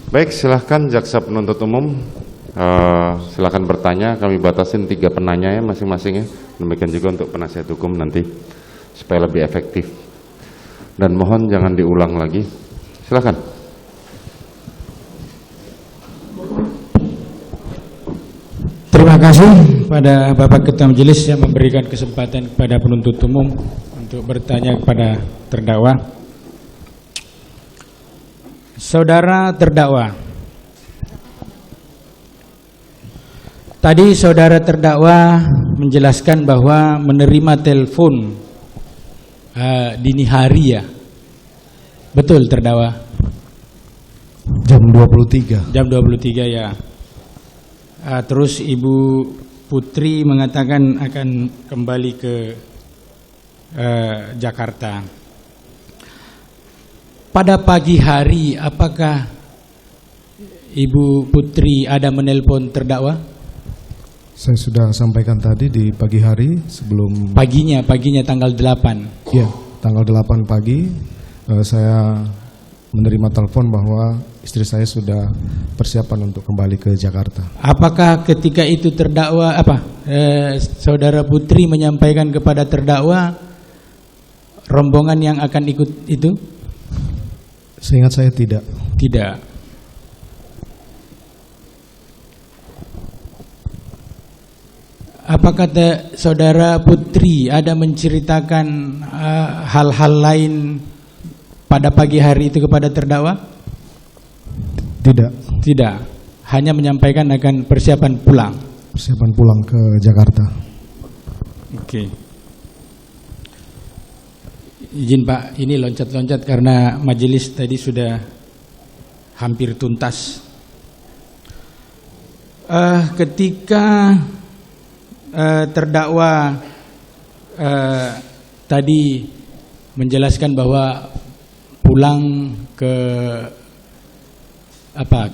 Baik, silahkan jaksa penuntut umum, silahkan bertanya. Kami batasin 3 penanya ya masing-masing ya. Demikian juga untuk penasihat hukum nanti supaya lebih efektif. Dan mohon jangan diulang lagi. Silahkan. Terima kasih pada Bapak Ketua Majelis yang memberikan kesempatan kepada penuntut umum untuk bertanya kepada terdakwa. Saudara terdakwa, tadi saudara terdakwa menjelaskan bahwa menerima telepon dini hari ya, betul terdakwa? Jam 23. Jam 23 ya. Terus Ibu Putri mengatakan akan kembali ke Jakarta. Pada pagi hari, apakah Ibu Putri ada menelpon terdakwa? Saya sudah sampaikan tadi di pagi hari sebelum... Paginya tanggal 8. Ya, tanggal 8 pagi saya menerima telepon bahwa istri saya sudah persiapan untuk kembali ke Jakarta. Apakah ketika itu terdakwa saudara Putri menyampaikan kepada terdakwa rombongan yang akan ikut itu? Seingat saya tidak. Tidak. Apakah saudara Putri ada menceritakan hal-hal lain pada pagi hari itu kepada terdakwa? Tidak. Tidak. Hanya menyampaikan akan persiapan pulang. Persiapan pulang ke Jakarta. Oke. Izin Pak, ini loncat-loncat karena majelis tadi sudah hampir tuntas. Ketika terdakwa tadi menjelaskan bahwa pulang ke apa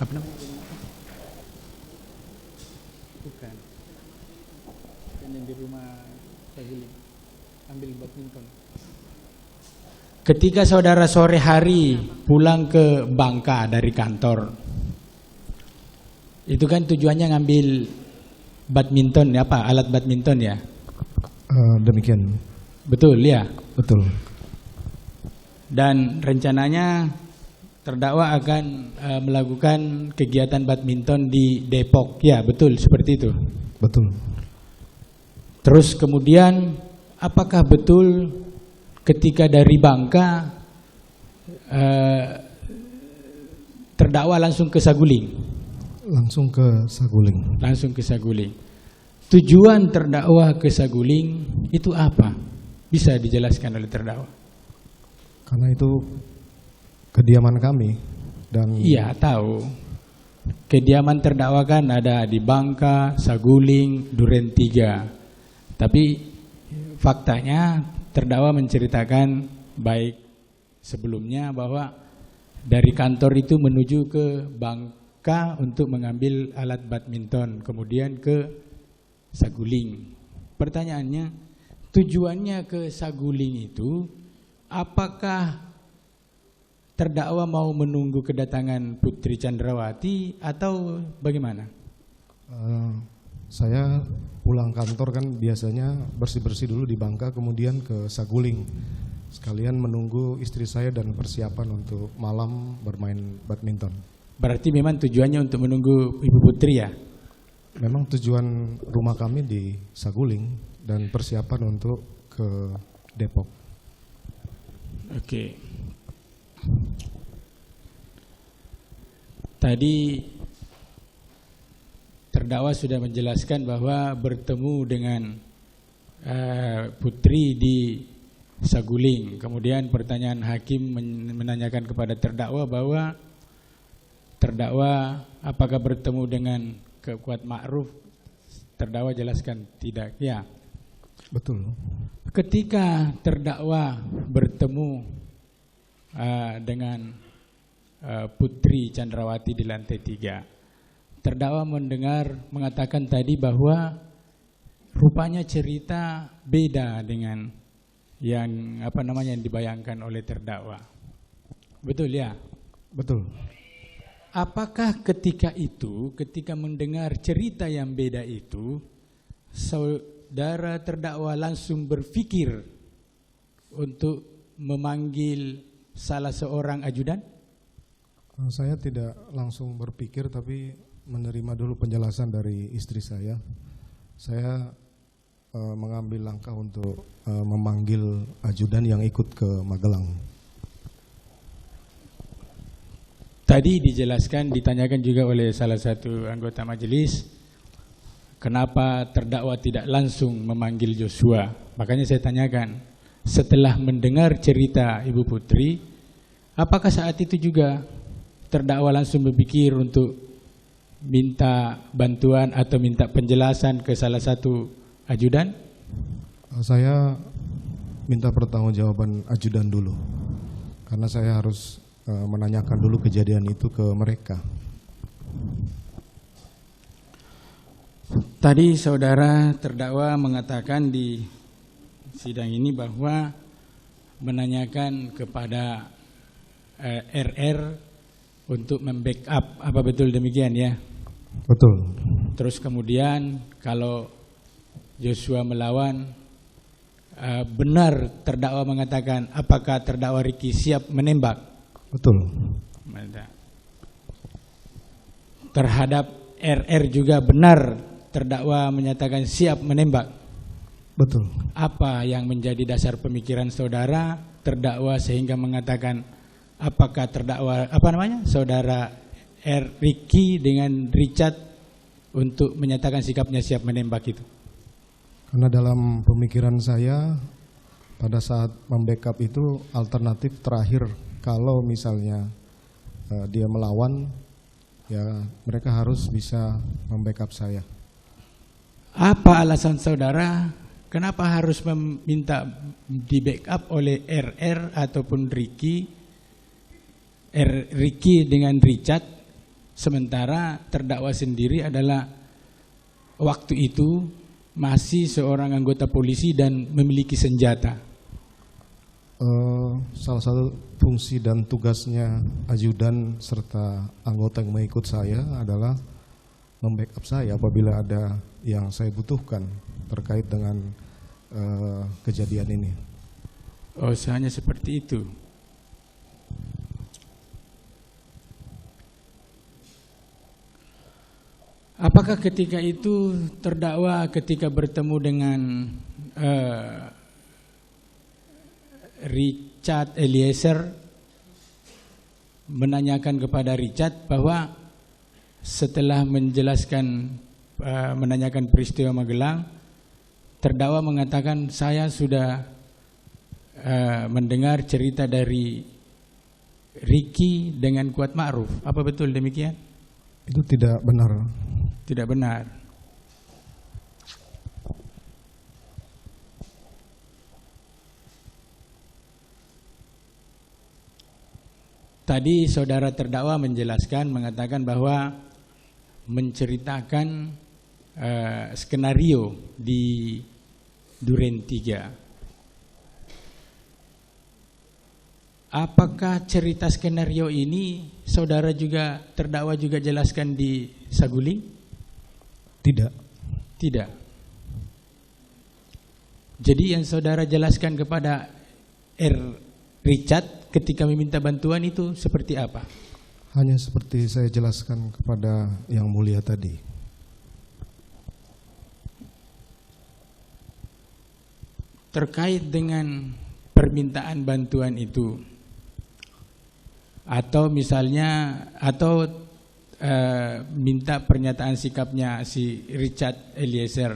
namanya? Bukan. Yang di rumah Sahili. Ambil badminton. Ketika saudara sore hari pulang ke Bangka dari kantor, itu kan tujuannya ngambil badminton ya, apa alat badminton ya? Demikian. Betul ya? Betul. Dan rencananya terdakwa akan melakukan kegiatan badminton di Depok, ya betul seperti itu? Betul. Terus kemudian apakah betul ketika dari Bangka terdakwa langsung ke Saguling? Langsung ke Saguling. Langsung ke Saguling. Tujuan terdakwa ke Saguling itu apa? Bisa dijelaskan oleh terdakwa? Karena itu kediaman kami dan... Iya tahu. Kediaman terdakwa kan ada di Bangka, Saguling, Duren 3. Tapi faktanya terdakwa menceritakan baik sebelumnya bahwa dari kantor itu menuju ke Bangka untuk mengambil alat badminton, kemudian ke Saguling. Pertanyaannya, tujuannya ke Saguling itu apakah terdakwa mau menunggu kedatangan Putri Chandrawati atau bagaimana? Saya pulang kantor kan biasanya bersih-bersih dulu di Bangka, kemudian ke Saguling. Sekalian menunggu istri saya dan persiapan untuk malam bermain badminton. Berarti memang tujuannya untuk menunggu Ibu Putri ya? Memang tujuan rumah kami di Saguling dan persiapan untuk ke Depok. Oke. Tadi terdakwa sudah menjelaskan bahwa bertemu dengan Putri di Saguling. Kemudian pertanyaan hakim menanyakan kepada terdakwa bahwa terdakwa apakah bertemu dengan Kuat Ma'ruf? Terdakwa jelaskan tidak. Ya. Betul. Ketika terdakwa bertemu dengan Putri Chandrawati di lantai 3, terdakwa mengatakan tadi bahwa rupanya cerita beda dengan yang yang dibayangkan oleh terdakwa. Betul ya? Betul. Apakah ketika itu, ketika mendengar cerita yang beda itu, saudara terdakwa langsung berpikir untuk memanggil salah seorang ajudan? Saya tidak langsung berpikir, tapi menerima dulu penjelasan dari istri saya. Saya mengambil langkah untuk memanggil ajudan yang ikut ke Magelang. Tadi dijelaskan, ditanyakan juga oleh salah satu anggota majelis, kenapa terdakwa tidak langsung memanggil Joshua. Makanya saya tanyakan, setelah mendengar cerita Ibu Putri, apakah saat itu juga terdakwa langsung berpikir untuk minta bantuan atau minta penjelasan ke salah satu ajudan? Saya minta pertanggungjawaban ajudan dulu, karena saya harus menanyakan dulu kejadian itu ke mereka. Tadi saudara terdakwa mengatakan di sidang ini bahwa menanyakan kepada RR untuk membackup, apa betul demikian ya? Betul. Terus kemudian kalau Joshua melawan, benar terdakwa mengatakan apakah terdakwa Ricky siap menembak? Betul. Terhadap RR juga benar terdakwa menyatakan siap menembak? Betul. Apa yang menjadi dasar pemikiran saudara terdakwa sehingga mengatakan apakah terdakwa saudara Ricky dengan Richard untuk menyatakan sikapnya siap menembak itu? Karena dalam pemikiran saya pada saat membackup itu alternatif terakhir, kalau misalnya dia melawan, ya mereka harus bisa membackup saya. Apa alasan saudara kenapa harus meminta di backup oleh RR ataupun Ricky dengan Richard, sementara terdakwa sendiri adalah waktu itu masih seorang anggota polisi dan memiliki senjata? Salah satu fungsi dan tugasnya ajudan serta anggota yang mengikut saya adalah membackup saya apabila ada yang saya butuhkan terkait dengan kejadian ini. Oh, hanya seperti itu. Apakah ketika itu terdakwa ketika bertemu dengan Richard Eliezer menanyakan kepada Richard bahwa setelah menanyakan peristiwa Magelang, terdakwa mengatakan saya sudah mendengar cerita dari Ricky dengan Kuat Ma'ruf. Apa betul demikian? Itu tidak benar. Tidak benar. Tadi saudara terdakwa menjelaskan, mengatakan bahwa menceritakan skenario di Duren 3. Apakah cerita skenario ini saudara juga terdakwa juga jelaskan di Saguling? Tidak. Tidak. Jadi yang saudara jelaskan kepada Richard ketika meminta bantuan itu seperti apa? Hanya seperti saya jelaskan kepada yang mulia tadi. Terkait dengan permintaan bantuan itu, atau misalnya minta pernyataan sikapnya si Richard Eliezer,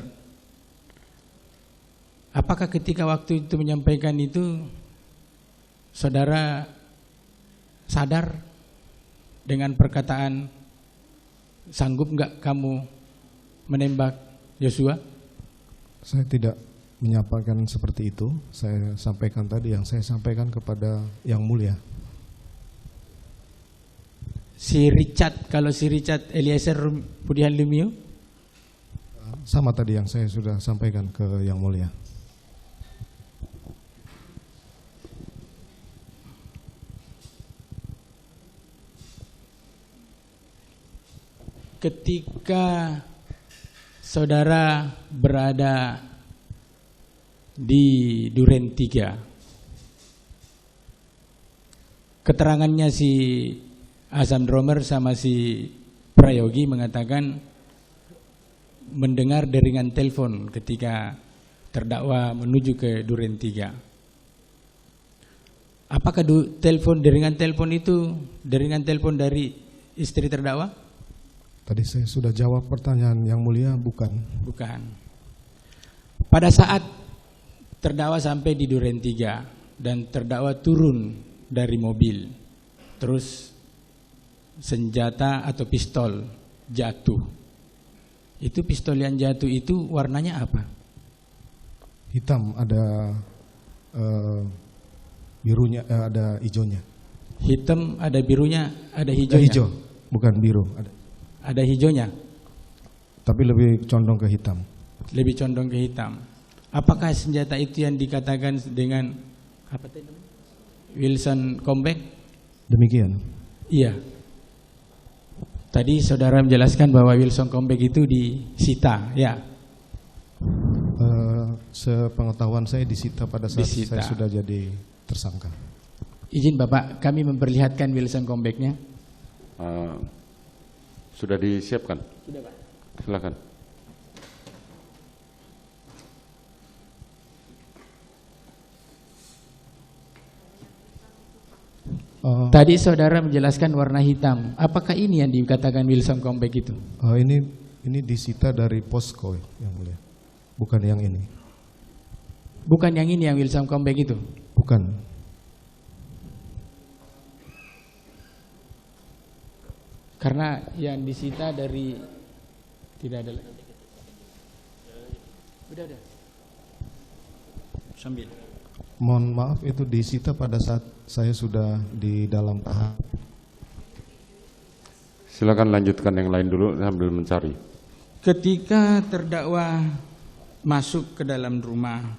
apakah ketika waktu itu menyampaikan itu saudara sadar dengan perkataan sanggup enggak kamu menembak Joshua? Saya tidak menyampaikan seperti itu. Saya sampaikan tadi yang saya sampaikan kepada yang mulia. Kalau si Richard Eliezer Budihan Lumiu? Sama tadi yang saya sudah sampaikan ke yang mulia. ketika saudara berada di Duren 3, keterangannya si Azam Dromer sama si Prayogi mengatakan mendengar deringan telepon ketika terdakwa menuju ke Duren 3. Apakah deringan telepon itu deringan telepon dari istri terdakwa? Tadi saya sudah jawab pertanyaan yang mulia, bukan. Bukan. Pada saat terdakwa sampai di Duren 3 dan terdakwa turun dari mobil, terus senjata atau pistol jatuh. Itu pistol yang jatuh itu warnanya apa? Hitam, ada birunya, ada hijaunya. Hitam, ada birunya, ada hijaunya. Hijau, bukan biru. Ada hijaunya. Tapi lebih condong ke hitam. Lebih condong ke hitam. Apakah senjata itu yang dikatakan dengan apa tadi namanya? Wilson Combat? Demikian. Iya. Tadi saudara menjelaskan bahwa Wilson Combat itu disita, ya. Sepengetahuan saya disita pada saat Disita. saya sudah jadi tersangka. Izin Bapak, kami memperlihatkan Wilson Combat-nya. Sudah disiapkan? Sudah, Pak. Silakan. Tadi saudara menjelaskan warna hitam. Apakah ini yang dikatakan Wilson Combat itu? Ini disita dari posko yang mulia, bukan yang ini. Bukan yang ini yang Wilson Combat itu? Bukan. Karena yang disita dari tidak ada lagi. Udah. Sambil. Mohon maaf, itu disita pada saat saya sudah di dalam tahap. Silakan lanjutkan yang lain dulu sambil mencari. Ketika terdakwa masuk ke dalam rumah,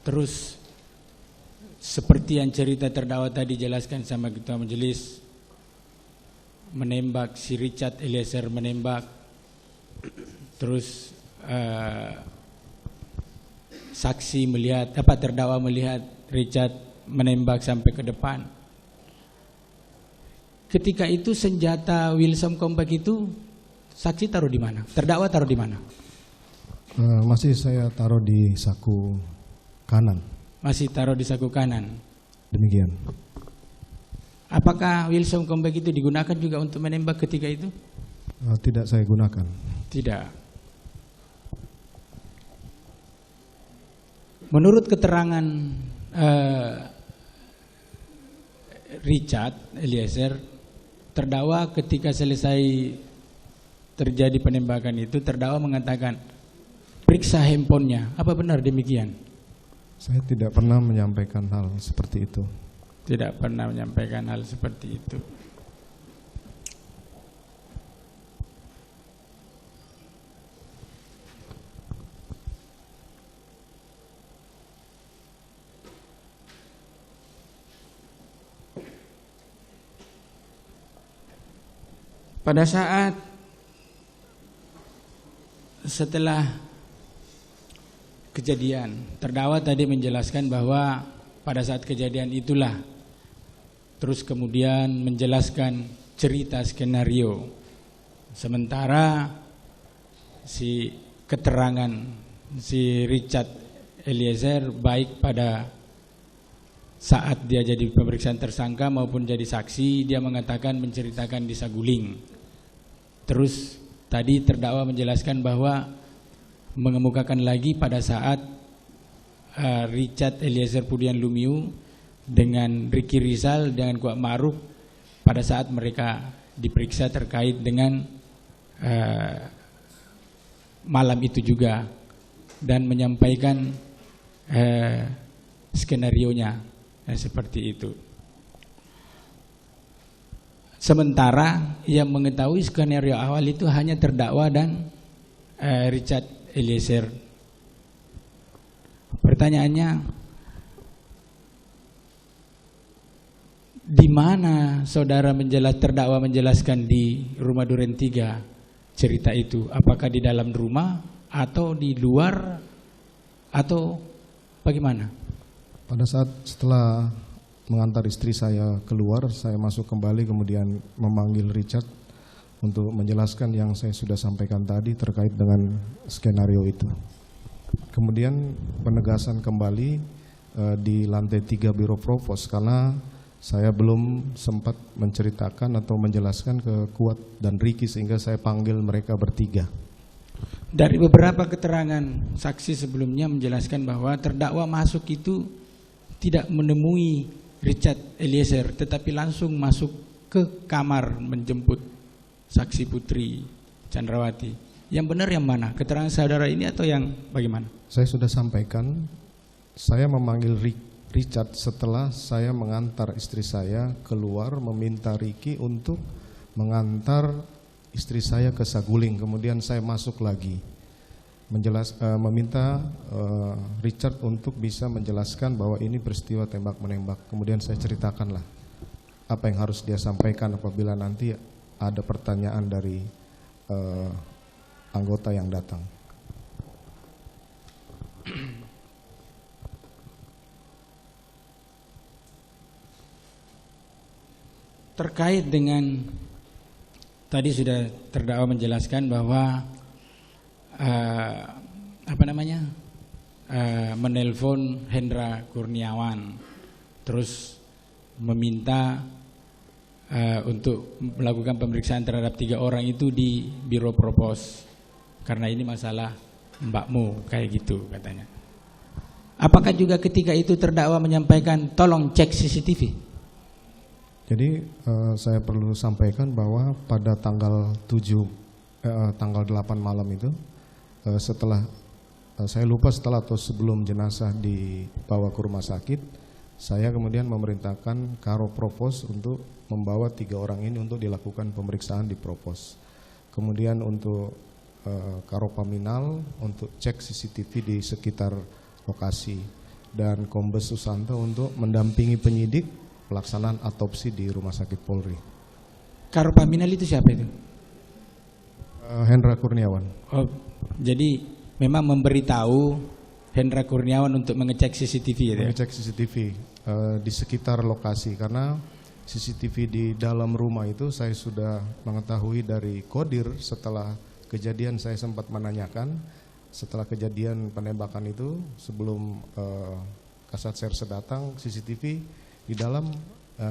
terus seperti yang cerita terdakwa tadi jelaskan sama ketua majelis, menembak si Richard Eliezer, menembak, terus saksi melihat, terdakwa melihat Richard menembak sampai ke depan. Ketika itu senjata Wilson Combat itu saksi taruh di mana? Terdakwa taruh di mana? Masih saya taruh di saku kanan. Masih taruh di saku kanan. Demikian. Apakah Wilson Combat itu digunakan juga untuk menembak ketika itu? Tidak saya gunakan. Tidak. Menurut keterangan Richard Eliezer, terdakwa ketika selesai terjadi penembakan itu, terdakwa mengatakan periksa handphonenya. Apa benar demikian? Saya tidak pernah menyampaikan hal seperti itu. Tidak pernah menyampaikan hal seperti itu. Pada saat setelah kejadian, terdakwa tadi menjelaskan bahwa pada saat kejadian itulah, terus kemudian menjelaskan cerita skenario. Sementara si keterangan si Richard Eliezer baik pada saat dia jadi pemeriksaan tersangka maupun jadi saksi, dia mengatakan menceritakan di Saguling. Terus tadi terdakwa menjelaskan bahwa mengemukakan lagi pada saat Richard Eliezer Pudian Lumiu dengan Ricky Rizal dengan Kuat Ma'ruf pada saat mereka diperiksa terkait dengan malam itu juga, dan menyampaikan skenarionya seperti itu. Sementara yang mengetahui skenario awal itu hanya terdakwa dan Richard Eliezer. Pertanyaannya, di mana saudara terdakwa menjelaskan di rumah Duren 3 cerita itu? Apakah di dalam rumah atau di luar atau bagaimana? Pada saat setelah mengantar istri saya keluar, saya masuk kembali kemudian memanggil Richard untuk menjelaskan yang saya sudah sampaikan tadi terkait dengan skenario itu. Kemudian penegasan kembali di lantai 3 Biro Provos karena saya belum sempat menceritakan atau menjelaskan ke Kuat dan Ricky sehingga saya panggil mereka bertiga. Dari beberapa keterangan saksi sebelumnya menjelaskan bahwa terdakwa masuk itu tidak menemui Richard Eliezer, tetapi langsung masuk ke kamar menjemput saksi Putri Chandrawati. Yang benar yang mana? Keterangan saudara ini atau yang bagaimana? Saya sudah sampaikan, saya memanggil Richard setelah saya mengantar istri saya keluar meminta Ricky untuk mengantar istri saya ke Saguling. Kemudian saya masuk lagi meminta Richard untuk bisa menjelaskan bahwa ini peristiwa tembak-menembak. Kemudian saya ceritakanlah apa yang harus dia sampaikan apabila nanti ada pertanyaan dari anggota yang datang. Terkait dengan tadi sudah terdakwa menjelaskan bahwa menelpon Hendra Kurniawan, terus meminta untuk melakukan pemeriksaan terhadap 3 orang itu di Biro Propos karena ini masalah mbakmu, kayak gitu katanya. Apakah juga ketika itu terdakwa menyampaikan tolong cek CCTV? Jadi saya perlu sampaikan bahwa pada tanggal 8 malam itu setelah saya lupa setelah atau sebelum jenazah dibawa ke rumah sakit, saya kemudian memerintahkan Karo Propos untuk membawa 3 orang ini untuk dilakukan pemeriksaan di Propos. Kemudian untuk Karo Paminal untuk cek CCTV di sekitar lokasi dan Kombes Susanto untuk mendampingi penyidik pelaksanaan autopsi di Rumah Sakit Polri. Karo Paminal itu siapa itu? Hendra Kurniawan. Oh, jadi memang memberitahu Hendra Kurniawan untuk mengecek CCTV ya? Mengecek CCTV di sekitar lokasi karena CCTV di dalam rumah itu saya sudah mengetahui dari Kodir setelah kejadian. Saya sempat menanyakan setelah kejadian penembakan itu sebelum Kasat Serse datang, CCTV di dalam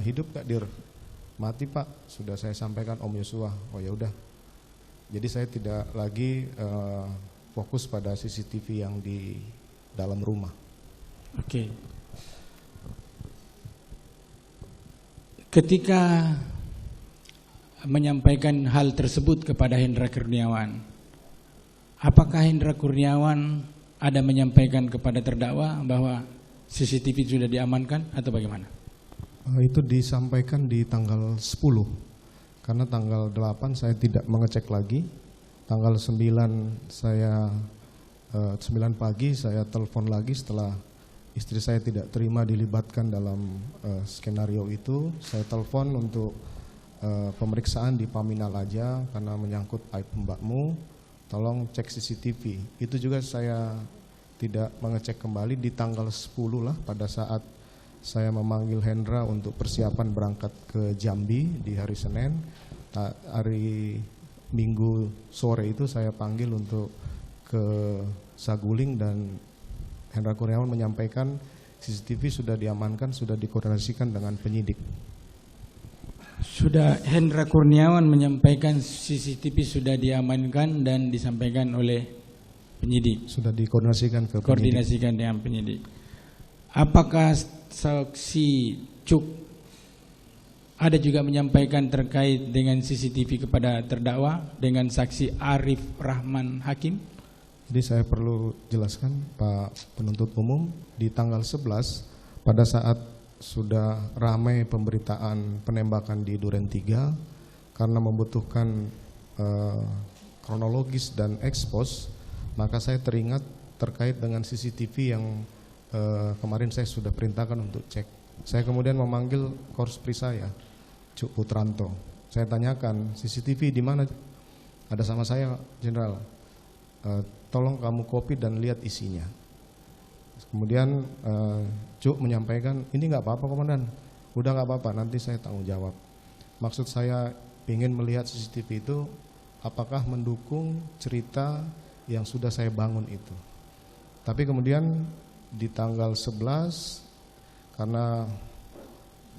hidup gak Dir? Mati Pak, sudah saya sampaikan Om Yosua. Oh ya udah. Jadi saya tidak lagi fokus pada CCTV yang di dalam rumah. Oke. Ketika menyampaikan hal tersebut kepada Hendra Kurniawan, apakah Hendra Kurniawan ada menyampaikan kepada terdakwa bahwa CCTV sudah diamankan atau bagaimana? Itu disampaikan di tanggal 10, karena tanggal 8 saya tidak mengecek lagi. Tanggal 9 saya 9 pagi saya telepon lagi setelah istri saya tidak terima dilibatkan dalam skenario itu. Saya telepon untuk pemeriksaan di Paminal aja karena menyangkut aib mbakmu, tolong cek CCTV. Itu juga saya tidak mengecek kembali di tanggal 10 lah pada saat saya memanggil Hendra untuk persiapan berangkat ke Jambi di hari Senin. Hari Minggu sore itu saya panggil untuk ke Saguling dan Hendra Kurniawan menyampaikan CCTV sudah diamankan, sudah dikoordinasikan dengan penyidik. Sudah Hendra Kurniawan menyampaikan CCTV sudah diamankan dan disampaikan oleh penyidik. Sudah dikoordinasikan ke penyidik. Koordinasikan dengan penyidik. Apakah saksi Cuk ada juga menyampaikan terkait dengan CCTV kepada terdakwa dengan saksi Arif Rahman Hakim? Jadi saya perlu jelaskan Pak penuntut umum, di tanggal 11 pada saat sudah ramai pemberitaan penembakan di Duren 3 karena membutuhkan kronologis dan ekspos, maka saya teringat terkait dengan CCTV yang kemarin saya sudah perintahkan untuk cek Saya kemudian memanggil korspri saya, Cuk Putranto. Saya tanyakan, CCTV di mana? Ada sama saya, Jenderal. Tolong kamu copy dan lihat isinya. Kemudian Cuk menyampaikan, ini nggak apa-apa Komandan, udah nggak apa-apa, nanti saya tanggung jawab. Maksud saya ingin melihat CCTV itu apakah mendukung cerita yang sudah saya bangun itu. Tapi kemudian di tanggal 11 karena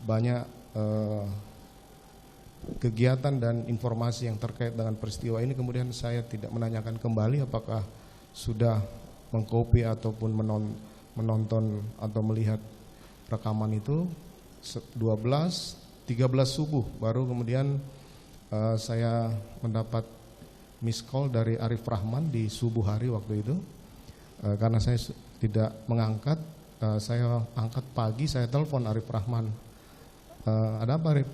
banyak kegiatan dan informasi yang terkait dengan peristiwa ini, kemudian saya tidak menanyakan kembali apakah sudah mengcopy ataupun menonton atau melihat rekaman itu. 13 subuh baru kemudian saya mendapat miss call dari Arif Rahman di subuh hari waktu itu. Karena saya tidak mengangkat, saya angkat pagi, saya telepon Arif Rahman. Ada apa Arif?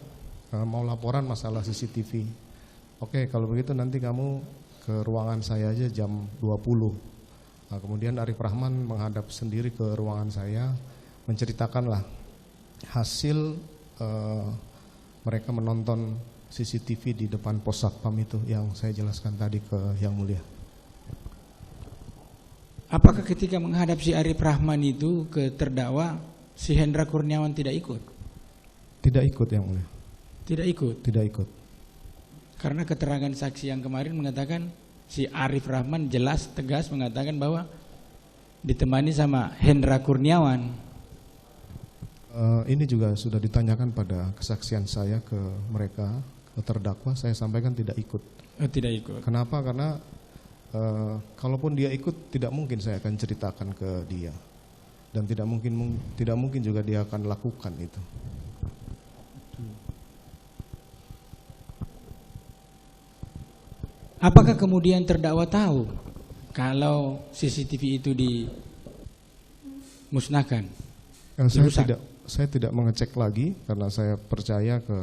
Mau laporan masalah CCTV. Oke, kalau begitu nanti kamu ke ruangan saya aja jam 20. Nah, kemudian Arif Rahman menghadap sendiri ke ruangan saya, menceritakanlah hasil mereka menonton CCTV di depan pos satpam itu yang saya jelaskan tadi ke Yang Mulia. Apakah ketika menghadap si Arif Rahman itu ke terdakwa, si Hendra Kurniawan tidak ikut? Tidak ikut Yang Mulia. Tidak ikut? Tidak ikut. Karena keterangan saksi yang kemarin mengatakan si Arif Rahman jelas tegas mengatakan bahwa ditemani sama Hendra Kurniawan. Ini juga sudah ditanyakan pada kesaksian saya ke mereka, ke terdakwa, saya sampaikan tidak ikut. Oh, tidak ikut. Kenapa? Karena kalaupun dia ikut, tidak mungkin saya akan ceritakan ke dia, dan tidak mungkin juga dia akan lakukan itu. Apakah kemudian terdakwa tahu kalau CCTV itu dimusnahkan? Saya tidak mengecek lagi karena saya percaya ke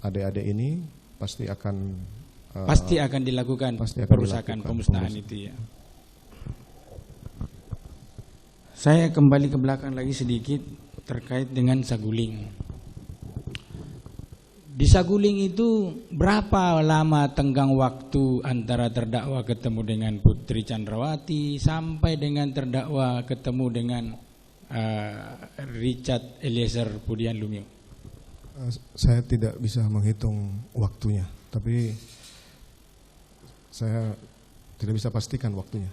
adik-adik ini pasti akan dilakukan perusakan pemusnahan itu ya. Saya kembali ke belakang lagi sedikit terkait dengan Saguling. Di Saguling itu berapa lama tenggang waktu antara terdakwa ketemu dengan Putri Chandrawati sampai dengan terdakwa ketemu dengan Richard Eliezer Pudian Lumiu? Saya tidak bisa menghitung waktunya, tapi saya tidak bisa pastikan waktunya.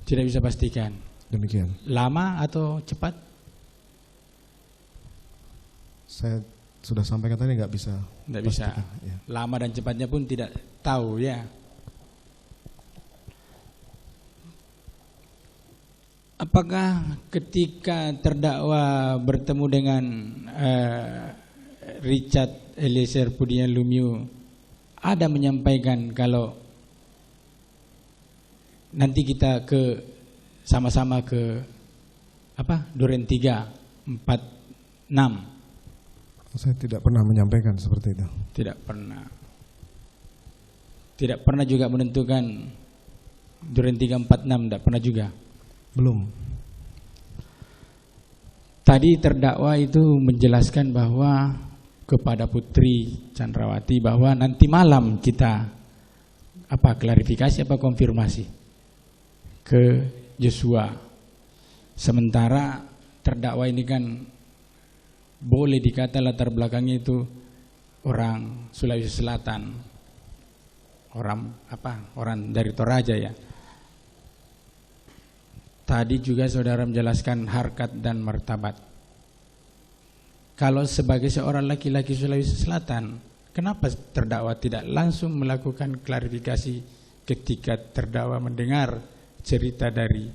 Tidak bisa pastikan. Demikian. Lama atau cepat? Saya sudah sampaikan tadi nggak bisa. Tidak bisa. Ya. Lama dan cepatnya pun tidak tahu ya. Apakah ketika terdakwa bertemu dengan Richard Eliezer Pudian Lumiu ada menyampaikan kalau nanti kita sama-sama ke Duren 346? Saya tidak pernah menyampaikan seperti itu. Tidak pernah. Tidak pernah juga menentukan Duren 346, tidak pernah juga. Belum. Tadi terdakwa itu menjelaskan bahwa kepada Putri Chandrawati bahwa nanti malam kita klarifikasi konfirmasi ke Joshua. Sementara terdakwa ini kan boleh dikata latar belakangnya itu orang Sulawesi Selatan, orang dari Toraja ya. Tadi juga saudara menjelaskan harkat dan martabat. Kalau sebagai seorang laki-laki Sulawesi Selatan, kenapa terdakwa tidak langsung melakukan klarifikasi ketika terdakwa mendengar cerita dari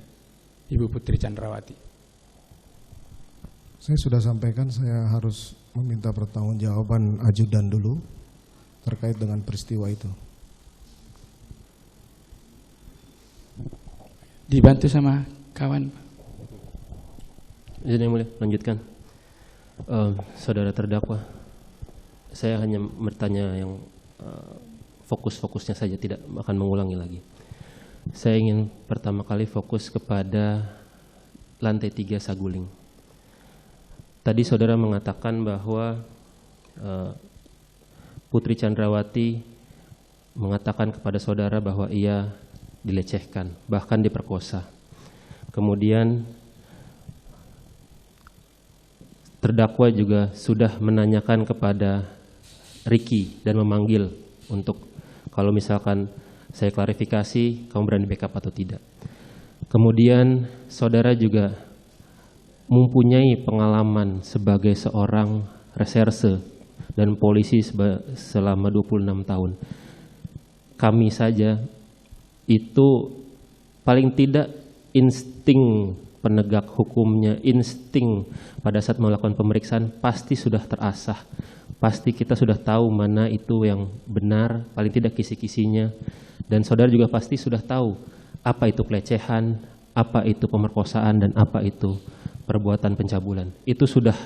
Ibu Putri Chandrawati? Saya sudah sampaikan saya harus meminta pertanggungjawaban ajudan dulu terkait dengan peristiwa itu. Dibantu sama kawan. Izin yang mulia, lanjutkan. Saudara terdakwa, saya hanya bertanya yang fokus-fokusnya saja, tidak akan mengulangi lagi. Saya ingin pertama kali fokus kepada lantai 3 Saguling. tadi saudara mengatakan bahwa Putri Chandrawati mengatakan kepada saudara bahwa ia dilecehkan, bahkan diperkosa. Kemudian terdakwa juga sudah menanyakan kepada Ricky dan memanggil untuk kalau misalkan saya klarifikasi, kamu berani backup atau tidak. Kemudian saudara juga mempunyai pengalaman sebagai seorang reserse dan polisi selama 26 tahun. Kami saja itu paling tidak insting penegak hukumnya, insting pada saat melakukan pemeriksaan pasti sudah terasah. Pasti kita sudah tahu mana itu yang benar, paling tidak kisi-kisinya. Dan saudara juga pasti sudah tahu apa itu pelecehan, apa itu pemerkosaan, dan apa itu perbuatan pencabulan. Itu sudah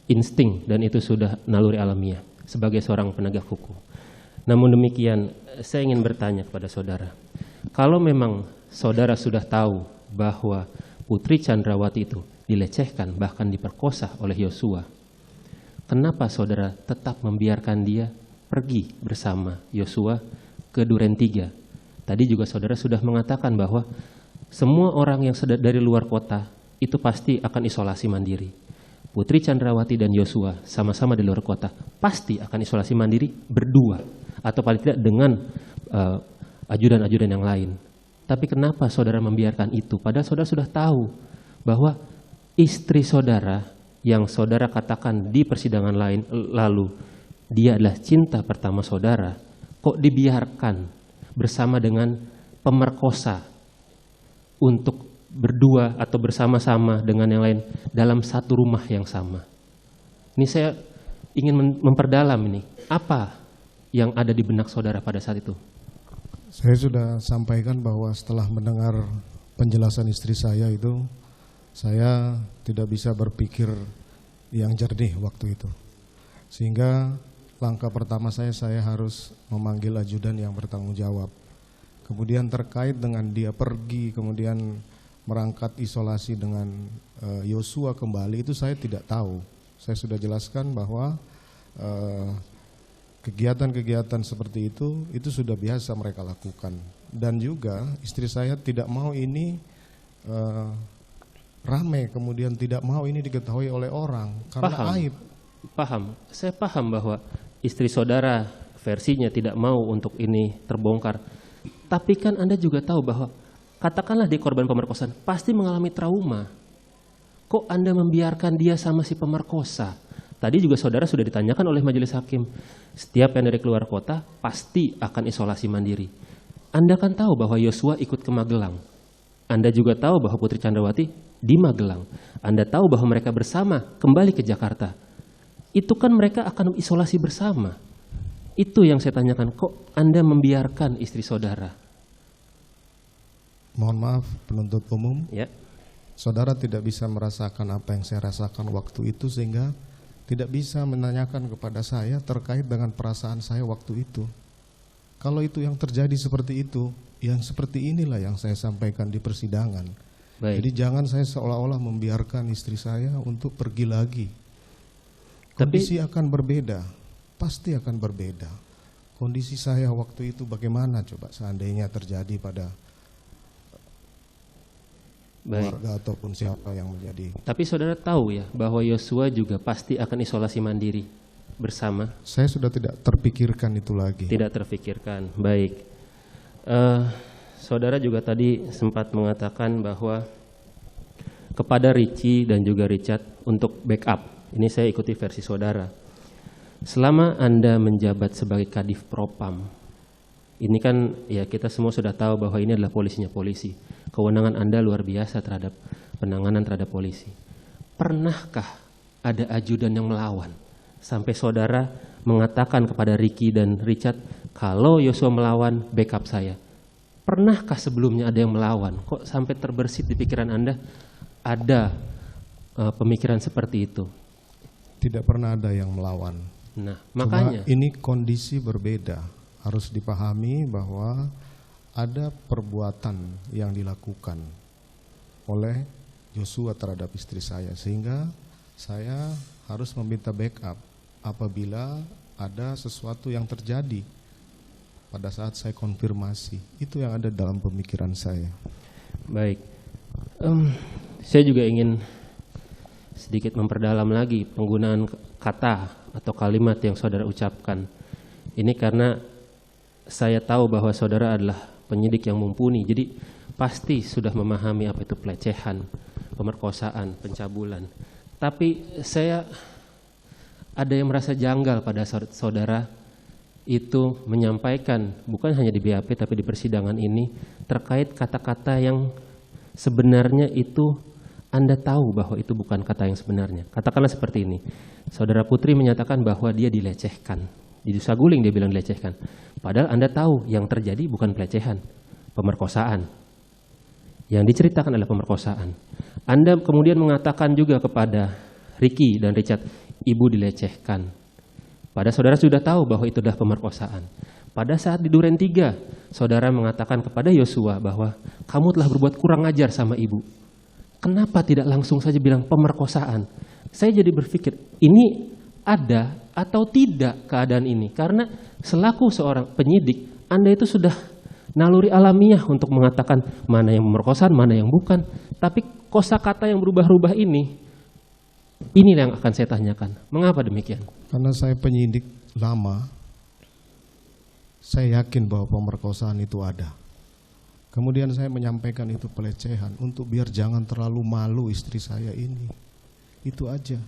insting dan itu sudah naluri alamiah sebagai seorang penegak hukum. Namun demikian, saya ingin bertanya kepada saudara, kalau memang saudara sudah tahu bahwa Putri Chandrawati itu dilecehkan, bahkan diperkosa oleh Yosua, kenapa saudara tetap membiarkan dia pergi bersama Yosua ke Duren 3? Tadi juga saudara sudah mengatakan bahwa semua orang yang dari luar kota itu pasti akan isolasi mandiri. Putri Chandrawati dan Yosua sama-sama di luar kota pasti akan isolasi mandiri berdua atau paling tidak dengan ajudan-ajudan yang lain. Tapi kenapa saudara membiarkan itu? Padahal saudara sudah tahu bahwa istri saudara yang saudara katakan di persidangan lain lalu dia adalah cinta pertama saudara, kok dibiarkan bersama dengan pemerkosa untuk berdua atau bersama-sama dengan yang lain dalam satu rumah yang sama? Ini saya ingin memperdalam ini. Apa yang ada di benak saudara pada saat itu? Saya sudah sampaikan bahwa setelah mendengar penjelasan istri saya itu, saya tidak bisa berpikir yang jernih waktu itu. Sehingga langkah pertama saya harus memanggil ajudan yang bertanggung jawab. Kemudian terkait dengan dia pergi, kemudian merangkat isolasi dengan Yosua kembali, itu saya tidak tahu. Saya sudah jelaskan bahwa kegiatan-kegiatan seperti itu sudah biasa mereka lakukan. Dan juga istri saya tidak mau ini ramai, kemudian tidak mau ini diketahui oleh orang karena aib. Paham, saya paham bahwa istri saudara versinya tidak mau untuk ini terbongkar. Tapi kan Anda juga tahu bahwa katakanlah dia korban pemerkosaan pasti mengalami trauma. Kok Anda membiarkan dia sama si pemerkosa? Tadi juga saudara sudah ditanyakan oleh majelis hakim, setiap yang dari keluar kota pasti akan isolasi mandiri. Anda kan tahu bahwa Yosua ikut ke Magelang. Anda juga tahu bahwa Putri Chandrawati di Magelang. Anda tahu bahwa mereka bersama kembali ke Jakarta. Itu kan mereka akan isolasi bersama. Itu yang saya tanyakan, kok Anda membiarkan istri saudara? Mohon maaf penuntut umum, Ya. saudara tidak bisa merasakan apa yang saya rasakan waktu itu, sehingga tidak bisa menanyakan kepada saya terkait dengan perasaan saya waktu itu. Kalau itu yang terjadi seperti itu, yang seperti inilah yang saya sampaikan di persidangan. Baik. Jadi jangan saya seolah-olah membiarkan istri saya untuk pergi lagi. Kondisi akan berbeda, pasti akan berbeda. Kondisi saya waktu itu bagaimana coba seandainya terjadi pada keluarga ataupun siapa yang menjadi. Tapi saudara tahu ya bahwa Yosua juga pasti akan isolasi mandiri bersama. Saya sudah tidak terpikirkan itu lagi. Tidak terfikirkan. Baik. Saudara juga tadi sempat mengatakan bahwa kepada Ricky dan juga Richard untuk backup. Ini saya ikuti versi saudara. Selama Anda menjabat sebagai Kadif Propam, ini kan ya kita semua sudah tahu bahwa ini adalah polisinya polisi. Kewenangan Anda luar biasa terhadap penanganan terhadap polisi. Pernahkah ada ajudan yang melawan? Sampai saudara mengatakan kepada Ricky dan Richard, kalau Yosua melawan, backup saya. Pernahkah sebelumnya ada yang melawan? Kok sampai terbersit di pikiran Anda ada pemikiran seperti itu? Tidak pernah ada yang melawan. Nah, Cuma makanya ini kondisi berbeda. Harus dipahami bahwa ada perbuatan yang dilakukan oleh Yosua terhadap istri saya, sehingga Saya harus meminta backup apabila ada sesuatu yang terjadi pada saat saya konfirmasi. Itu yang ada dalam pemikiran saya. Baik, saya juga ingin sedikit memperdalam lagi penggunaan kata atau kalimat yang saudara ucapkan. Ini karena saya tahu bahwa saudara adalah penyidik yang mumpuni, jadi pasti sudah memahami apa itu pelecehan, pemerkosaan, pencabulan. Tapi saya ada yang merasa janggal pada saudara itu menyampaikan, bukan hanya di BAP tapi di persidangan ini, terkait kata-kata yang sebenarnya itu Anda tahu bahwa itu bukan kata yang sebenarnya. Katakanlah seperti ini, saudara Putri menyatakan bahwa dia dilecehkan. Di Saguling dia bilang dilecehkan. Padahal Anda tahu yang terjadi bukan pelecehan, pemerkosaan. Yang diceritakan adalah pemerkosaan. Anda kemudian mengatakan juga kepada Ricky dan Richard, ibu dilecehkan. Padahal saudara sudah tahu bahwa itu adalah pemerkosaan. Pada saat di Duren 3, saudara mengatakan kepada Yosua bahwa kamu telah berbuat kurang ajar sama ibu. Kenapa tidak langsung saja bilang pemerkosaan? Saya jadi berpikir, ini ada atau tidak keadaan ini? Karena selaku seorang penyidik, Anda itu sudah naluri alamiah untuk mengatakan mana yang pemerkosaan, mana yang bukan. Tapi kosakata yang berubah-ubah ini yang akan saya tanyakan. Mengapa demikian? Karena saya penyidik lama, saya yakin bahwa pemerkosaan itu ada. Kemudian saya menyampaikan itu pelecehan untuk biar jangan terlalu malu istri saya ini. Itu aja.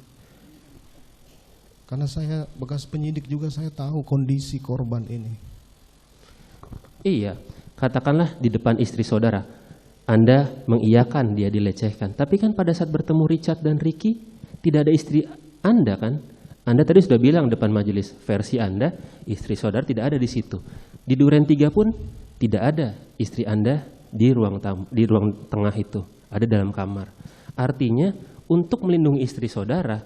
Karena saya bekas penyidik juga, saya tahu kondisi korban ini. Iya, katakanlah di depan istri saudara, Anda mengiyakan dia dilecehkan. Tapi kan pada saat bertemu Richard dan Ricky, tidak ada istri Anda kan? Anda tadi sudah bilang depan majelis, versi Anda, istri saudara tidak ada di situ. Di Duren 3 pun tidak ada istri Anda di ruang tengah itu, ada dalam kamar. Artinya untuk melindungi istri saudara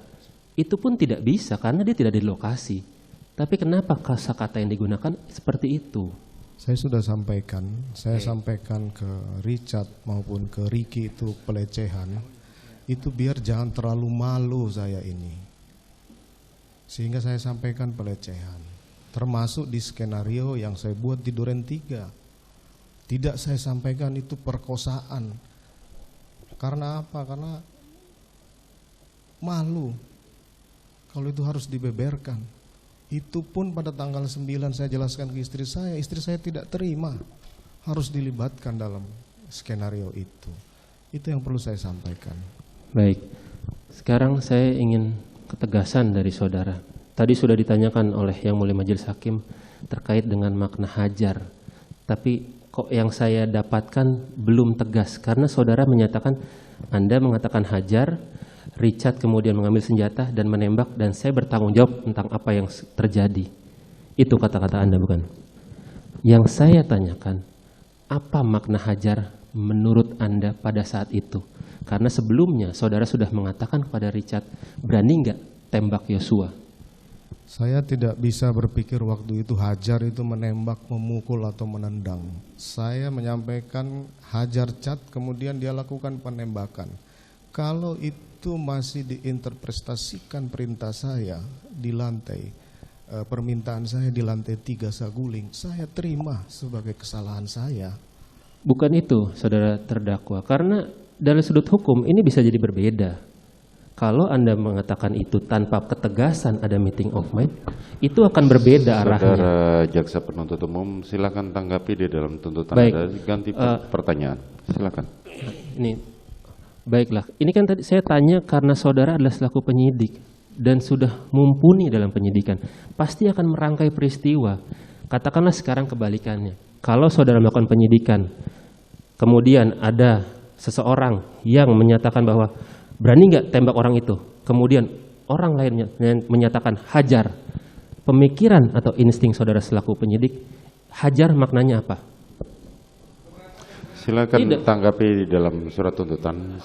itu pun tidak bisa karena dia tidak di lokasi. Tapi kenapa kata-kata yang digunakan seperti itu? Saya sudah sampaikan, sampaikan ke Richard maupun ke Ricky itu pelecehan. Itu biar jangan terlalu malu saya ini. Sehingga saya sampaikan pelecehan. Termasuk di skenario yang saya buat di Duren 3. Tidak saya sampaikan itu perkosaan. Karena apa? Karena malu. Kalau itu harus dibeberkan. Itu pun pada tanggal 9 saya jelaskan ke istri saya tidak terima. Harus dilibatkan dalam skenario itu. Itu yang perlu saya sampaikan. Baik, sekarang saya ingin ketegasan dari saudara. Tadi sudah ditanyakan oleh Yang Mulia Majelis Hakim terkait dengan makna hajar. Tapi kok yang saya dapatkan belum tegas. Karena saudara menyatakan, Anda mengatakan hajar, Richard kemudian mengambil senjata dan menembak, dan saya bertanggung jawab tentang apa yang terjadi. Itu kata-kata Anda bukan? Yang saya tanyakan, apa makna hajar menurut Anda pada saat itu? Karena sebelumnya saudara sudah mengatakan kepada Richard, berani nggak tembak Yosua? Saya tidak bisa berpikir waktu itu hajar itu menembak, memukul atau menendang. Saya menyampaikan hajar cat, kemudian dia lakukan penembakan. Kalau itu masih diinterpretasikan perintah saya di lantai, permintaan saya di lantai 3 Saguling, saya terima sebagai kesalahan saya. Bukan itu, saudara terdakwa. Karena dari sudut hukum ini bisa jadi berbeda. Kalau Anda mengatakan itu tanpa ketegasan ada meeting of mind, itu akan berbeda arahnya. Saudara jaksa penuntut umum, silakan tanggapi di dalam tuntutan. Baik. Anda. Ganti pertanyaan, silakan. Ini, baiklah. Ini kan tadi saya tanya karena saudara adalah selaku penyidik dan sudah mumpuni dalam penyidikan, pasti akan merangkai peristiwa. Katakanlah sekarang kebalikannya. Kalau saudara melakukan penyidikan, kemudian ada seseorang yang menyatakan bahwa berani nggak tembak orang itu, kemudian orang lainnya menyatakan hajar, pemikiran atau insting saudara selaku penyidik, hajar maknanya apa? Silakan Tidak. tanggapi di dalam surat tuntutan.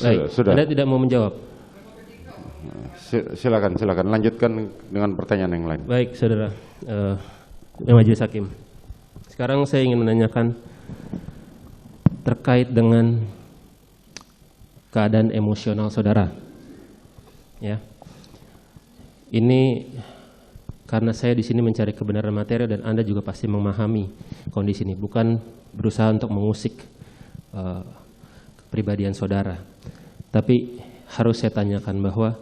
Baik, Sudah. Anda tidak mau menjawab. Silakan lanjutkan dengan pertanyaan yang lain. Baik, saudara Majelis Hakim. Sekarang saya ingin menanyakan terkait dengan keadaan emosional saudara. ya. Ini karena saya di sini mencari kebenaran materi dan Anda juga pasti memahami kondisi ini, bukan berusaha untuk mengusik kepribadian saudara. Tapi harus saya tanyakan bahwa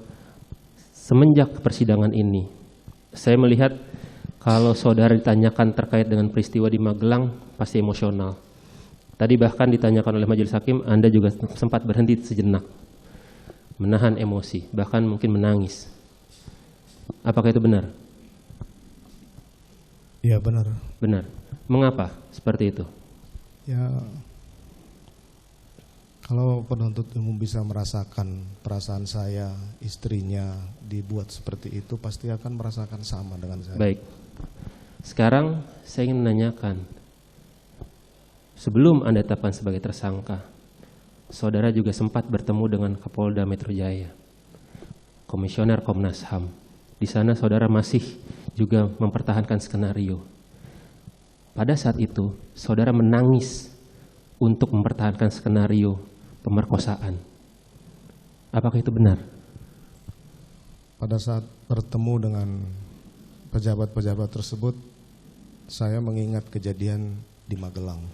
semenjak persidangan ini, saya melihat kalau saudara ditanyakan terkait dengan peristiwa di Magelang pasti emosional. Tadi bahkan ditanyakan oleh majelis hakim, Anda juga sempat berhenti sejenak, menahan emosi, bahkan mungkin menangis. Apakah itu benar? Ya benar. Benar. Mengapa seperti itu? Ya, kalau penuntut umum bisa merasakan perasaan saya, istrinya dibuat seperti itu, pasti akan merasakan sama dengan saya. Baik. Sekarang saya ingin menanyakan, sebelum Anda ditetapkan sebagai tersangka, saudara juga sempat bertemu dengan Kapolda Metro Jaya, Komisioner Komnas HAM. Di sana saudara masih juga mempertahankan skenario. Pada saat itu, saudara menangis untuk mempertahankan skenario pemerkosaan. Apakah itu benar? Pada saat bertemu dengan pejabat-pejabat tersebut, saya mengingat kejadian di Magelang.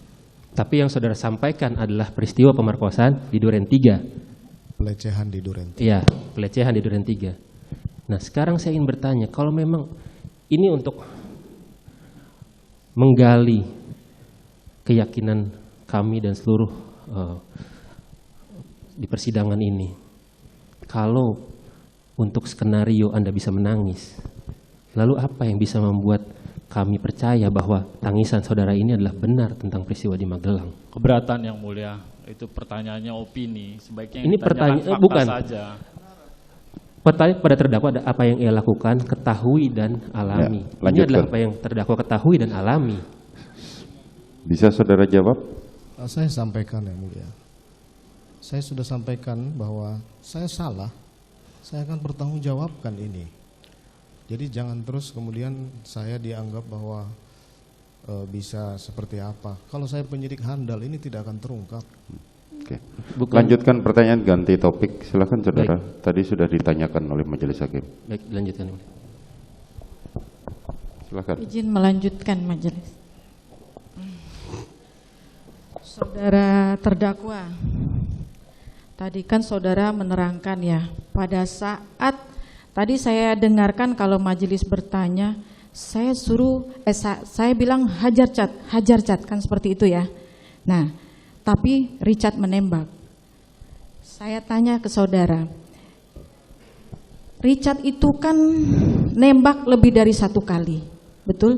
Tapi yang saudara sampaikan adalah peristiwa pemerkosaan di Duren 3. Pelecehan di Duren 3. Iya, pelecehan di Duren 3. Nah, sekarang saya ingin bertanya, kalau memang ini untuk menggali keyakinan kami dan seluruh di persidangan ini, kalau untuk skenario Anda bisa menangis, lalu apa yang bisa membuat kami percaya bahwa tangisan saudara ini adalah benar tentang peristiwa di Magelang? Keberatan yang mulia, itu pertanyaannya opini. Sebaiknya Ini ditanyakan pertanyaan fakta bukan. saja. Pertanyaan kepada terdakwa ada apa yang ia lakukan, ketahui dan alami. Ya, Ini lanjutkan. adalah apa yang terdakwa ketahui dan alami. Bisa saudara jawab? Saya sampaikan yang mulia. Saya sudah sampaikan bahwa saya salah. Saya akan bertanggung jawabkan ini. Jadi jangan terus kemudian saya dianggap bahwa bisa seperti apa. Kalau saya penyidik handal ini tidak akan terungkap. Oke. Bukan. Lanjutkan pertanyaan, ganti topik. Silakan saudara. Baik. Tadi sudah ditanyakan oleh majelis hakim. Baik, lanjutkan. Silakan. Izin melanjutkan majelis. Saudara terdakwa, tadi kan saudara menerangkan ya, pada saat tadi saya dengarkan kalau majelis bertanya, saya suruh, saya bilang hajar cat kan seperti itu ya. Nah, tapi Richard menembak. Saya tanya ke saudara, Richard itu kan nembak lebih dari 1 kali, betul?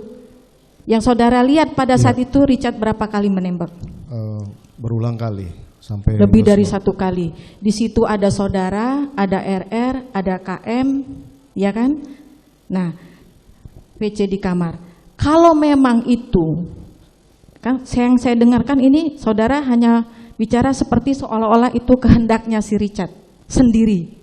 Yang saudara lihat pada saat itu Richard berapa kali menembak? Berulang kali sampai Lebih dari menusuk. 1 kali. Di situ ada saudara, ada RR, ada KM, ya kan? Nah, PC di kamar. Kalau memang itu, kan yang saya dengarkan ini saudara hanya bicara seperti seolah-olah itu kehendaknya si Richard sendiri.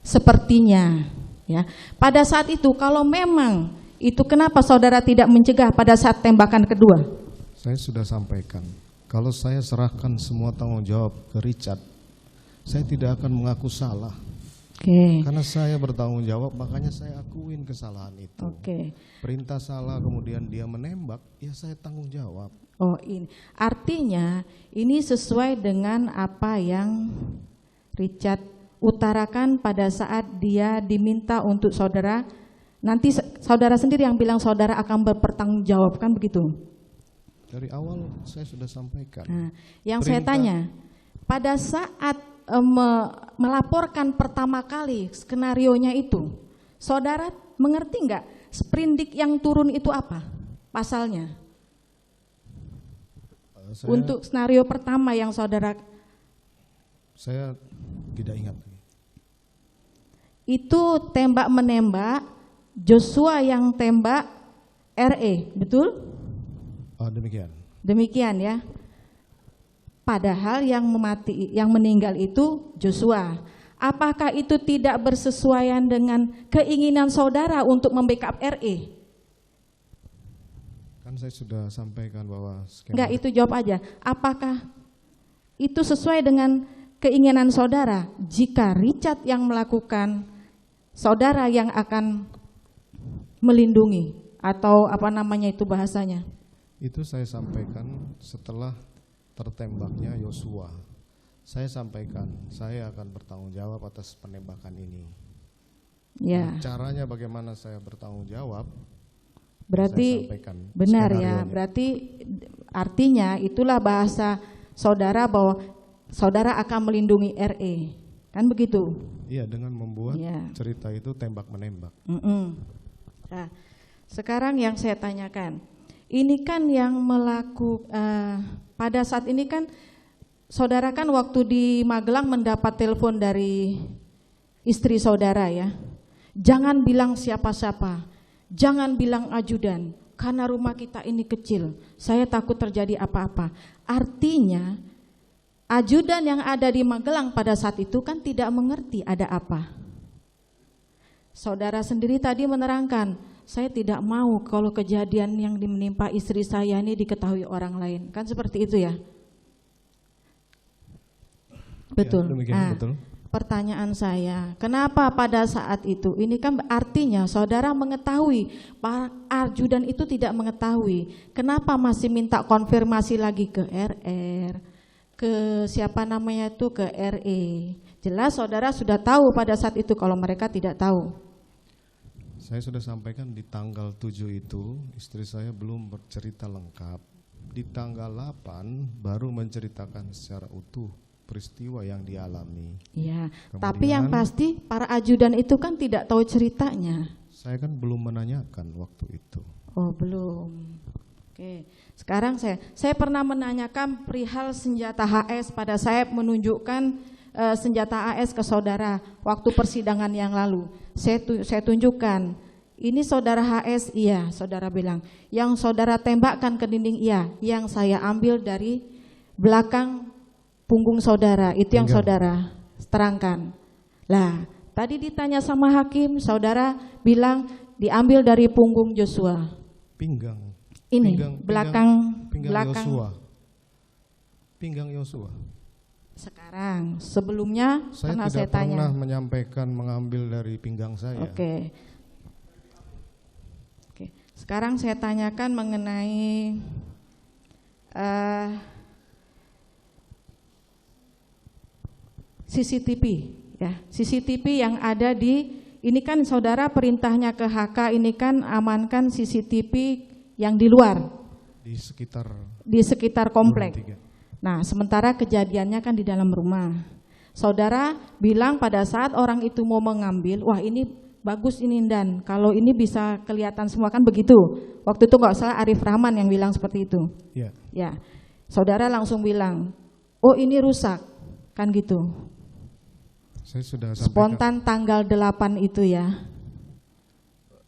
Sepertinya, ya. Pada saat itu kalau memang itu kenapa saudara tidak mencegah pada saat tembakan kedua? Saya sudah sampaikan. Kalau saya serahkan semua tanggung jawab ke Richard, saya tidak akan mengaku salah. Oke. Karena saya bertanggung jawab, makanya saya akuin kesalahan itu. Oke. Perintah salah, kemudian dia menembak, ya saya tanggung jawab. Oh, ini artinya ini sesuai dengan apa yang Richard utarakan pada saat dia diminta untuk saudara. Nanti saudara sendiri yang bilang saudara akan berpertanggungjawabkan begitu. Dari awal saya sudah sampaikan. Nah, yang saya tanya, pada saat melaporkan pertama kali skenarionya itu, saudara mengerti nggak sprindik yang turun itu apa pasalnya? Untuk skenario pertama yang saudara, saya tidak ingat. itu tembak menembak, Joshua yang tembak RE, betul? Demikian. Demikian ya. Padahal yang meninggal itu Joshua. Apakah itu tidak bersesuaian dengan keinginan saudara untuk membackup RE? Kan saya sudah sampaikan bahwa skema. Enggak, itu jawab aja. Apakah itu sesuai dengan keinginan saudara jika Richard yang melakukan, saudara yang akan melindungi atau apa namanya itu bahasanya? Itu saya sampaikan setelah tertembaknya Yosua. Saya sampaikan, saya akan bertanggung jawab atas penembakan ini. Ya. Nah, caranya bagaimana saya bertanggung jawab? Berarti saya sampaikan benar ya, skenarionya. berarti artinya itulah bahasa saudara bahwa saudara akan melindungi RE, kan begitu? Iya, dengan membuat Iya. cerita itu tembak-menembak. Nah, sekarang yang saya tanyakan, ini kan yang pada saat ini kan saudara kan waktu di Magelang mendapat telepon dari istri saudara ya, jangan bilang siapa-siapa, jangan bilang ajudan, karena rumah kita ini kecil, saya takut terjadi apa-apa. Artinya ajudan yang ada di Magelang pada saat itu kan tidak mengerti ada apa. Saudara sendiri tadi menerangkan, saya tidak mau kalau kejadian yang menimpa istri saya ini diketahui orang lain. Kan seperti itu ya? Betul. Ya, demikian, Nah, betul. pertanyaan saya, kenapa pada saat itu? Ini kan artinya saudara mengetahui, Pak ajudan itu tidak mengetahui. Kenapa masih minta konfirmasi lagi ke RR, ke siapa namanya itu, ke RE? Jelas saudara sudah tahu pada saat itu kalau mereka tidak tahu. Saya sudah sampaikan di tanggal 7 itu istri saya belum bercerita lengkap. Di tanggal 8 baru menceritakan secara utuh peristiwa yang dialami. Iya, Kemudian, tapi yang pasti para ajudan itu kan tidak tahu ceritanya. Saya kan belum menanyakan waktu itu. Oh, belum. Oke. Sekarang saya pernah menanyakan perihal senjata HS pada saya menunjukkan senjata AS ke saudara waktu persidangan yang lalu. Saya tunjukkan, ini saudara HS, iya, saudara bilang. Yang saudara tembakkan ke dinding, iya. Yang saya ambil dari belakang punggung saudara, itu yang saudara terangkan. Lah, tadi ditanya sama hakim, saudara bilang diambil dari punggung Joshua. Pinggang. Ini, belakang Yosua. Pinggang Yosua. Sekarang, sebelumnya Saya pernah tidak saya tanya. pernah menyampaikan mengambil dari pinggang saya. Oke. Sekarang saya tanyakan mengenai CCTV ya. CCTV yang ada di ini kan saudara perintahnya ke HK ini kan amankan CCTV yang di luar Di sekitar komplek. Duren 3. Nah, sementara kejadiannya kan di dalam rumah. Saudara bilang pada saat orang itu mau mengambil, wah ini bagus ini Dan, kalau ini bisa kelihatan semua kan begitu. Waktu itu nggak salah Arif Rahman yang bilang seperti itu. Ya. Ya, saudara langsung bilang, oh ini rusak, kan gitu. Saya sudah sampaikan. Spontan tanggal 8 itu ya.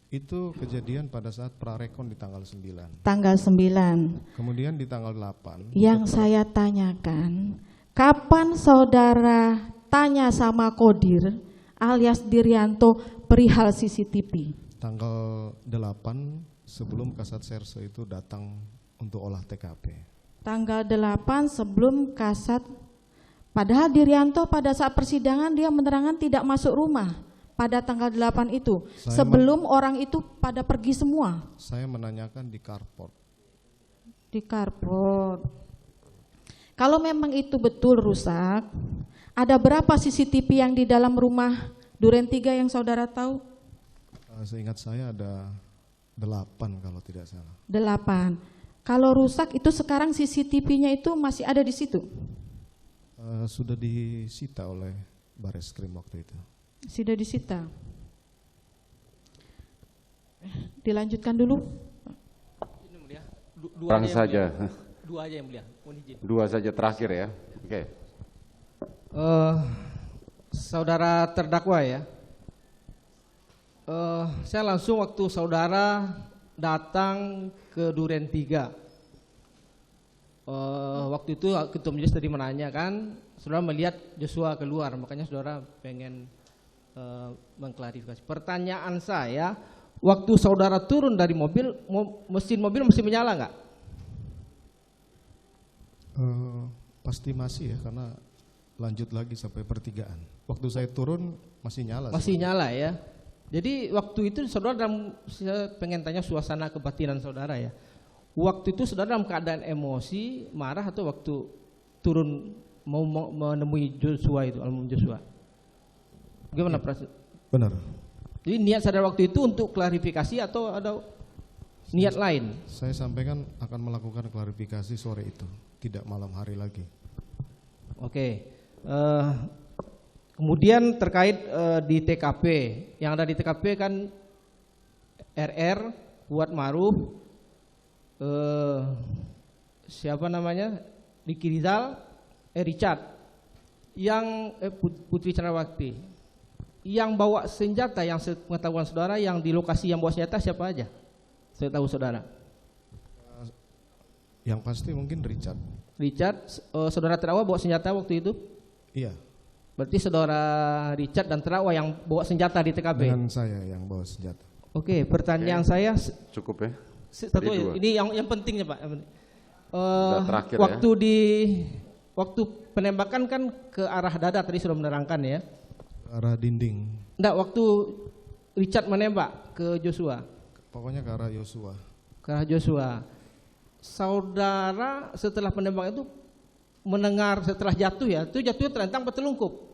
Itu kejadian pada saat prarekon di tanggal 9. Tanggal 9. Kemudian di tanggal 8. Yang saya tanyakan, kapan saudara tanya sama Kodir alias Dirianto perihal CCTV? Tanggal 8 sebelum Kasat Serse itu datang untuk olah TKP. Tanggal 8 sebelum Kasat, padahal Dirianto pada saat persidangan dia menerangkan tidak masuk rumah pada tanggal 8 itu. Sebelum orang itu pada pergi semua. Saya menanyakan di carport. Di carport. Kalau memang itu betul rusak, ada berapa CCTV yang di dalam rumah Duren 3 yang saudara tahu? Seingat saya ada 8 kalau tidak salah. 8. Kalau rusak itu sekarang CCTV-nya itu masih ada di situ? Sudah disita oleh Bareskrim waktu itu. Sudah disita. Dilanjutkan dulu. Ini mulia. Dua Kurang aja yang saja. mulia. Dua aja yang mulia. Mohon izin. 2 saja terakhir ya. Oke. Saudara terdakwa ya. Saya langsung waktu saudara datang ke Duren 3. Waktu itu Ketua Majelis tadi menanyakan, saudara melihat Joshua keluar, makanya saudara pengen mengklarifikasi. Pertanyaan saya, waktu saudara turun dari mobil, mesin mobil masih menyala nggak? Pasti masih ya, karena lanjut lagi sampai pertigaan. Waktu saya turun masih nyala. Masih nyala ya. Jadi waktu itu saudara saya pengen tanya suasana kebatinan saudara ya. Waktu itu saudara dalam keadaan emosi, marah atau waktu turun mau menemui Joshua itu, almarhum Joshua? Gimana perasaan? Benar. Jadi niat saudara waktu itu untuk klarifikasi atau ada niat lain? Saya sampaikan akan melakukan klarifikasi sore itu, tidak malam hari lagi. Oke. Kemudian terkait di TKP, yang ada di TKP kan RR, Kuat Maruf, siapa namanya, Ricky Rizal, Richard, yang Putri Chandrawati, yang bawa senjata, yang pengetahuan saudara, yang di lokasi yang bawa senjata siapa aja? Saya tahu saudara. Yang pasti mungkin Richard. Richard, saudara terdakwa bawa senjata waktu itu? Iya. Berarti saudara Richard dan terdakwa yang bawa senjata di TKP? Dengan saya yang bawa senjata. Oke, pertanyaan saya Cukup ya? satu Tadi aja. dua. Ini yang pentingnya Pak. Terakhir Waktu waktu penembakan kan ke arah dada tadi sudah menerangkan ya. Arah dinding. Enggak, waktu Richard menembak ke Joshua. Pokoknya ke arah Yosua. Ke arah Joshua. Saudara setelah penembak itu mendengar setelah jatuh ya, itu jatuh terlentang bertelungkup.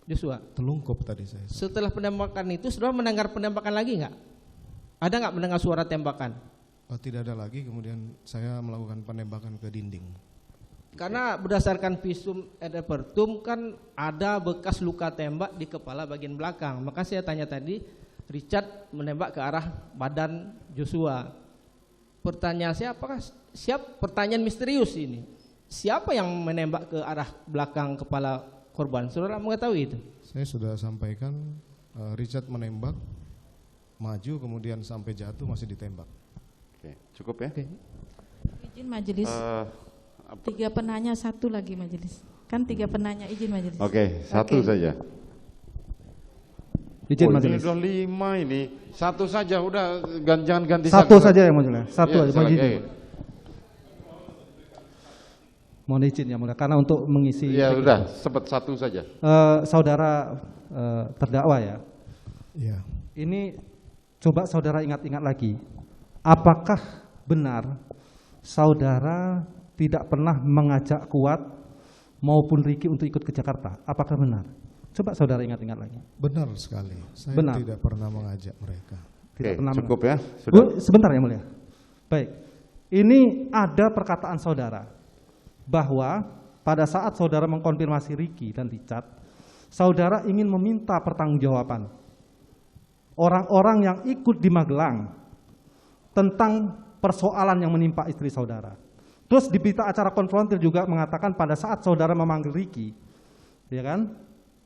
Joshua. Telungkup tadi saya. Setelah penembakan itu saudara mendengar penembakan lagi enggak? Ada enggak mendengar suara tembakan? Tidak ada lagi, kemudian saya melakukan penembakan ke dinding. Karena berdasarkan visum et repertum kan ada bekas luka tembak di kepala bagian belakang. Maka saya tanya tadi, Richard menembak ke arah badan Joshua. Pertanyaan saya, apakah pertanyaan misterius ini? Siapa yang menembak ke arah belakang kepala korban? Saudara mengetahui itu? Saya sudah sampaikan, Richard menembak, maju kemudian sampai jatuh masih ditembak. Oke, cukup ya? Oke. Izin majelis. 3 penanya, 1 lagi majelis. Kan 3 penanya, izin majelis. Oke, satu saja. Izin Ini majelis. udah 5 ini. Satu saja, udah jangan ganti Satu saja yang mulia. Satu Iya, aja. silakan. Mohon izin. Mohon izin yang mulia. Karena untuk mengisi. Ya udah, sempat satu saja. Saudara terdakwa ya. Iya. Ini coba saudara ingat-ingat lagi. Apakah benar saudara tidak pernah mengajak Kuat maupun Ricky untuk ikut ke Jakarta? Apakah benar? Coba saudara ingat-ingat lagi. Benar sekali. Saya Benar. tidak pernah mengajak mereka. Tidak Oke, pernah cukup ya. Bu, Sudah. sebentar ya mulia. Baik. Ini ada perkataan saudara bahwa pada saat saudara mengkonfirmasi Ricky dan Richard, saudara ingin meminta pertanggungjawaban orang-orang yang ikut di Magelang tentang persoalan yang menimpa istri saudara. Terus di berita acara konfrontir juga mengatakan pada saat saudara memanggil Ricky, ya kan?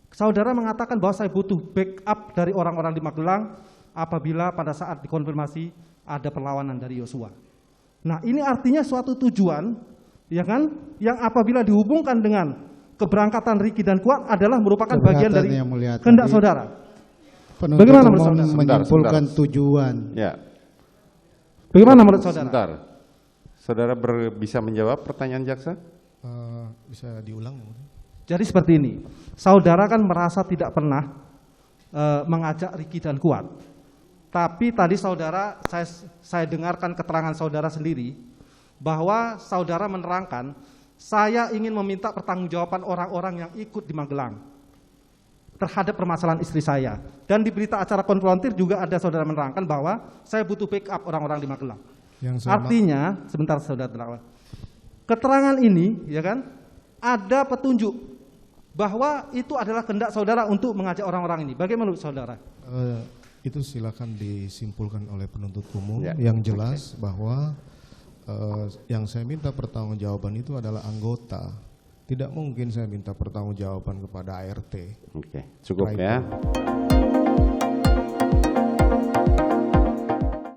Saudara mengatakan bahwa saya butuh backup dari orang-orang di Magelang apabila pada saat dikonfirmasi ada perlawanan dari Yosua. Nah, ini artinya suatu tujuan, ya kan? Yang apabila dihubungkan dengan keberangkatan Ricky dan Kuat adalah merupakan bagian dari Keberatan yang mulia kehendak tadi, saudara. Penuntut Bagaimana menurut umum saudara? menyimpulkan Sebentar. tujuan. Ya. Bagaimana menurut saudara? Sebentar. Saudara bisa menjawab pertanyaan jaksa? Bisa diulang? Jadi seperti ini, saudara kan merasa tidak pernah mengajak Ricky dan Kuat. Tapi tadi saudara, saya dengarkan keterangan saudara sendiri, bahwa saudara menerangkan, saya ingin meminta pertanggungjawaban orang-orang yang ikut di Magelang terhadap permasalahan istri saya. Dan di berita acara konfrontir juga ada saudara menerangkan bahwa saya butuh backup orang-orang di Magelang. Artinya, sebentar saudara terdakwa, keterangan ini, ya kan, ada petunjuk bahwa itu adalah kehendak saudara untuk mengajak orang-orang ini. Bagaimana menurut saudara? Itu silakan disimpulkan oleh penuntut umum. Ya. Yang jelas bahwa yang saya minta pertanggungjawaban itu adalah anggota. Tidak mungkin saya minta pertanggungjawaban kepada ART. Oke, cukup Baik. ya.